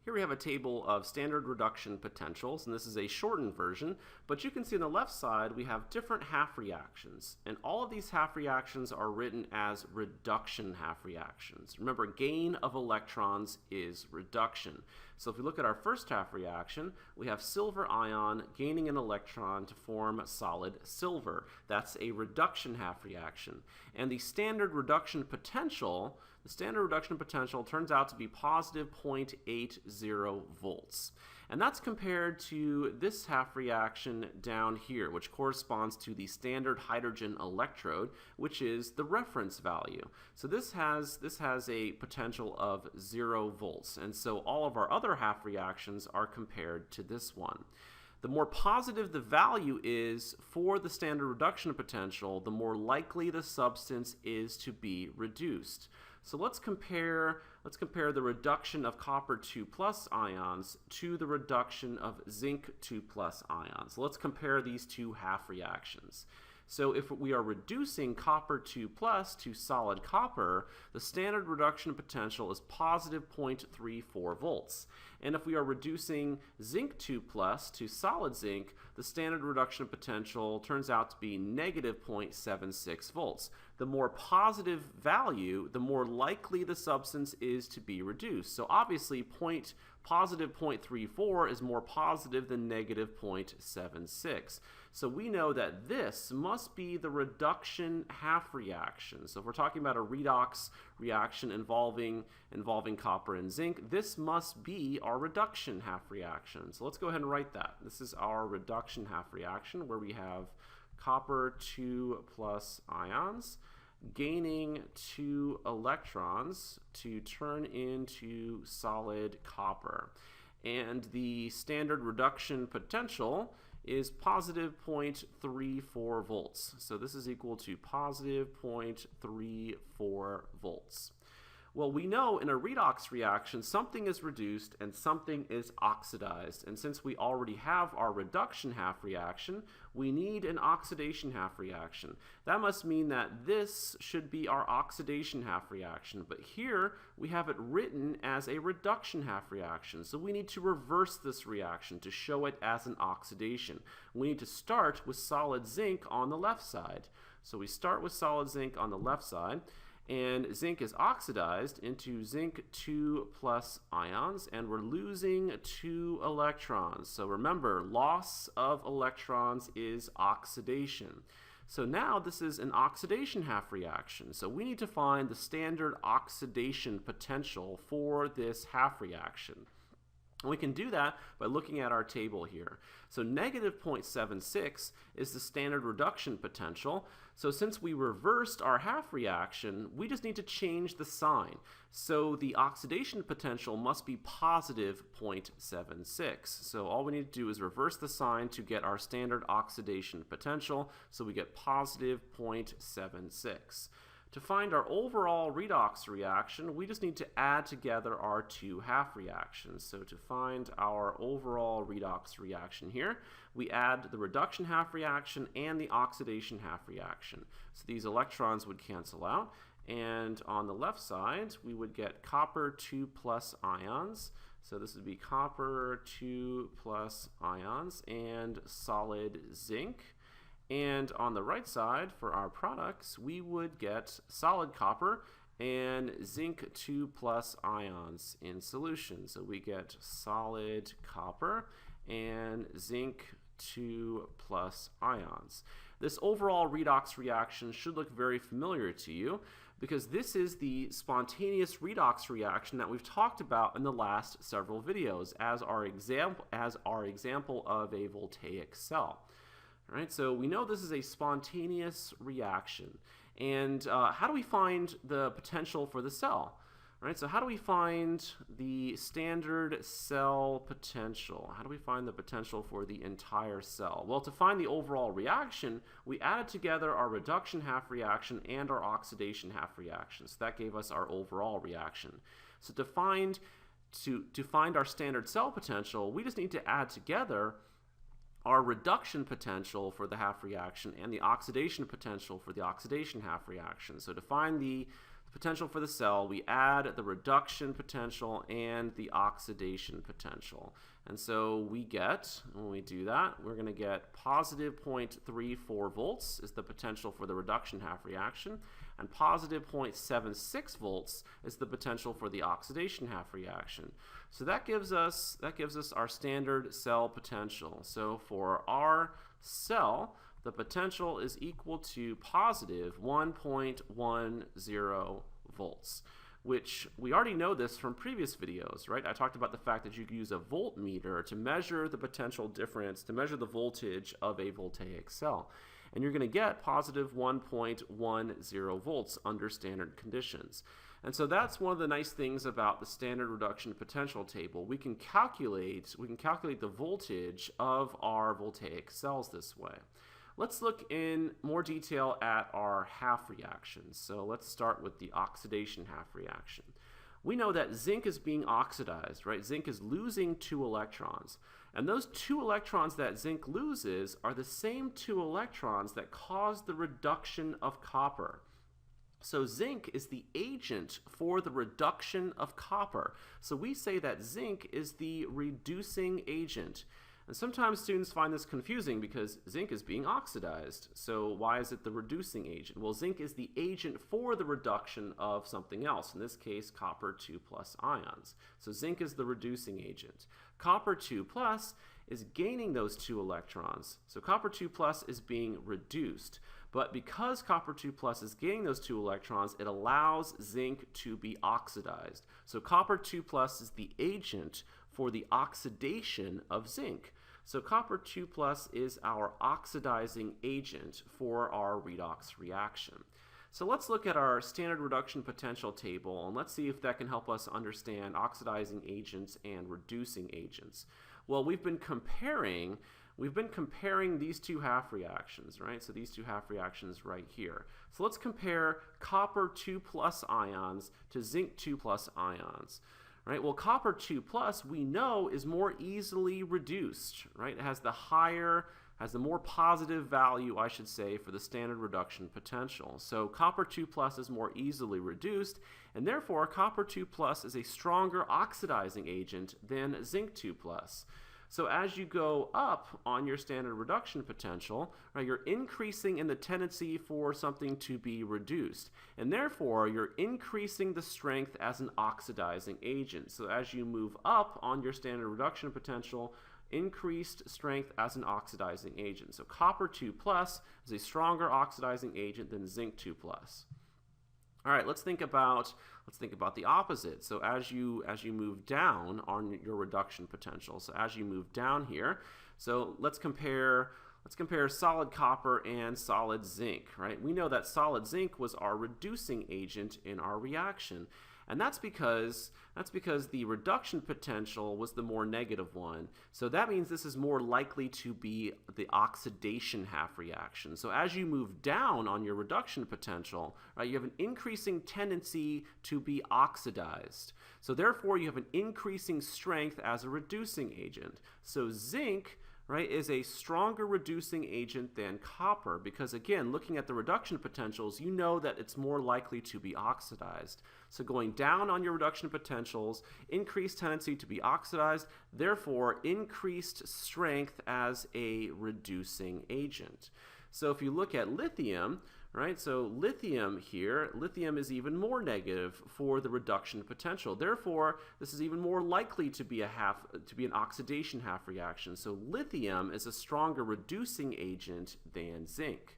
Here we have a table of standard reduction potentials, and this is a shortened version, but you can see on the left side we have different half reactions, and all of these half reactions are written as reduction half reactions. Remember, gain of electrons is reduction. So if we look at our first half reaction, we have silver ion gaining an electron to form solid silver. That's a reduction half reaction. And the standard reduction potential turns out to be positive 0.80 volts. And that's compared to this half reaction down here, which corresponds to the standard hydrogen electrode, which is the reference value. So this has a potential of 0 volts. And so all of our other half reactions are compared to this one. The more positive the value is for the standard reduction potential, the more likely the substance is to be reduced. So let's compare the reduction of copper 2+ ions to the reduction of zinc 2+ ions. Let's compare these two half reactions. So if we are reducing copper 2+ to solid copper, the standard reduction potential is positive 0.34 volts. And if we are reducing zinc 2+ to solid zinc, the standard reduction potential turns out to be negative 0.76 volts. The more positive value, the more likely the substance is to be reduced. So obviously positive 0.34 is more positive than negative 0.76. So we know that this must be the reduction half reaction. So if we're talking about a redox reaction involving copper and zinc, this must be our reduction half reaction. So let's go ahead and write that. This is our reduction half reaction where we have copper 2+ ions gaining 2 electrons to turn into solid copper. And the standard reduction potential is positive 0.34 volts. So this is equal to positive 0.34 volts. Well, we know in a redox reaction something is reduced and something is oxidized. And since we already have our reduction half reaction, we need an oxidation half reaction. That must mean that this should be our oxidation half reaction. But here we have it written as a reduction half reaction. So we need to reverse this reaction to show it as an oxidation. We need to start with solid zinc on the left side. So we start with solid zinc on the left side. And zinc is oxidized into zinc 2+ ions, and we're losing 2 electrons. So remember, loss of electrons is oxidation. So now this is an oxidation half reaction. So we need to find the standard oxidation potential for this half reaction. And we can do that by looking at our table here. So negative 0.76 is the standard reduction potential. So since we reversed our half reaction, we just need to change the sign. So the oxidation potential must be positive 0.76. So all we need to do is reverse the sign to get our standard oxidation potential. So we get positive 0.76. To find our overall redox reaction, we just need to add together our two half reactions. So to find our overall redox reaction here, we add the reduction half reaction and the oxidation half reaction. So these electrons would cancel out, and on the left side, we would get copper 2+ ions. So this would be copper 2+ ions and solid zinc. And on the right side, for our products, we would get solid copper and zinc 2+ ions in solution. So we get solid copper and zinc 2+ ions. This overall redox reaction should look very familiar to you because this is the spontaneous redox reaction that we've talked about in the last several videos as our example of a voltaic cell. All right, so we know this is a spontaneous reaction. And how do we find the potential for the cell? All right, so how do we find the standard cell potential? How do we find the potential for the entire cell? Well, to find the overall reaction, we added together our reduction half reaction and our oxidation half reaction. So that gave us our overall reaction. So to find our standard cell potential, we just need to add together our reduction potential for the half reaction and the oxidation potential for the oxidation half reaction. So to find the potential for the cell, we add the reduction potential and the oxidation potential. And so we get, when we do that, we're going to get positive 0.34 volts is the potential for the reduction half reaction, and positive 0.76 volts is the potential for the oxidation half reaction. So that gives us our standard cell potential. So for our cell, the potential is equal to positive 1.10 volts, which we already know this from previous videos, right? I talked about the fact that you can use a voltmeter to measure the potential difference, to measure the voltage of a voltaic cell. And you're going to get positive 1.10 volts under standard conditions. And so that's one of the nice things about the standard reduction potential table. We can calculate the voltage of our voltaic cells this way. Let's look in more detail at our half reactions. So let's start with the oxidation half reaction. We know that zinc is being oxidized, right? Zinc is losing 2 electrons. And those 2 electrons that zinc loses are the same 2 electrons that cause the reduction of copper. So zinc is the agent for the reduction of copper. So we say that zinc is the reducing agent. And sometimes students find this confusing because zinc is being oxidized. So why is it the reducing agent? Well, zinc is the agent for the reduction of something else, in this case, copper 2+ ions. So zinc is the reducing agent. Copper 2+ is gaining those 2 electrons. So copper 2+ is being reduced. But because copper 2+ is gaining those 2 electrons, it allows zinc to be oxidized. So copper 2+ is the agent for the oxidation of zinc. So copper 2+ is our oxidizing agent for our redox reaction. So let's look at our standard reduction potential table, and let's see if that can help us understand oxidizing agents and reducing agents. Well, we've been comparing these 2 half reactions, right? So these 2 half reactions right here. So let's compare copper 2+ ions to zinc 2+ ions. Right? Well, copper 2+ we know is more easily reduced, right? It has the more positive value, I should say, for the standard reduction potential. So copper 2+ is more easily reduced, and therefore copper 2+ is a stronger oxidizing agent than zinc 2+. So as you go up on your standard reduction potential, right, you're increasing in the tendency for something to be reduced. And therefore, you're increasing the strength as an oxidizing agent. So as you move up on your standard reduction potential, increased strength as an oxidizing agent. So copper 2+ is a stronger oxidizing agent than zinc 2+. All right, let's think about the opposite. So as you move down on your reduction potential, so as you move down here, so let's compare solid copper and solid zinc, right? We know that solid zinc was our reducing agent in our reaction. And that's because the reduction potential was the more negative one. So that means this is more likely to be the oxidation half reaction. So as you move down on your reduction potential, right, you have an increasing tendency to be oxidized. So therefore, you have an increasing strength as a reducing agent. So zinc, right, is a stronger reducing agent than copper because, again, looking at the reduction potentials, you know that it's more likely to be oxidized. So going down on your reduction potentials, increased tendency to be oxidized, therefore increased strength as a reducing agent. So if you look at lithium, right, so lithium here, lithium is even more negative for the reduction potential. Therefore, this is even more likely to be an oxidation half reaction. So lithium is a stronger reducing agent than zinc.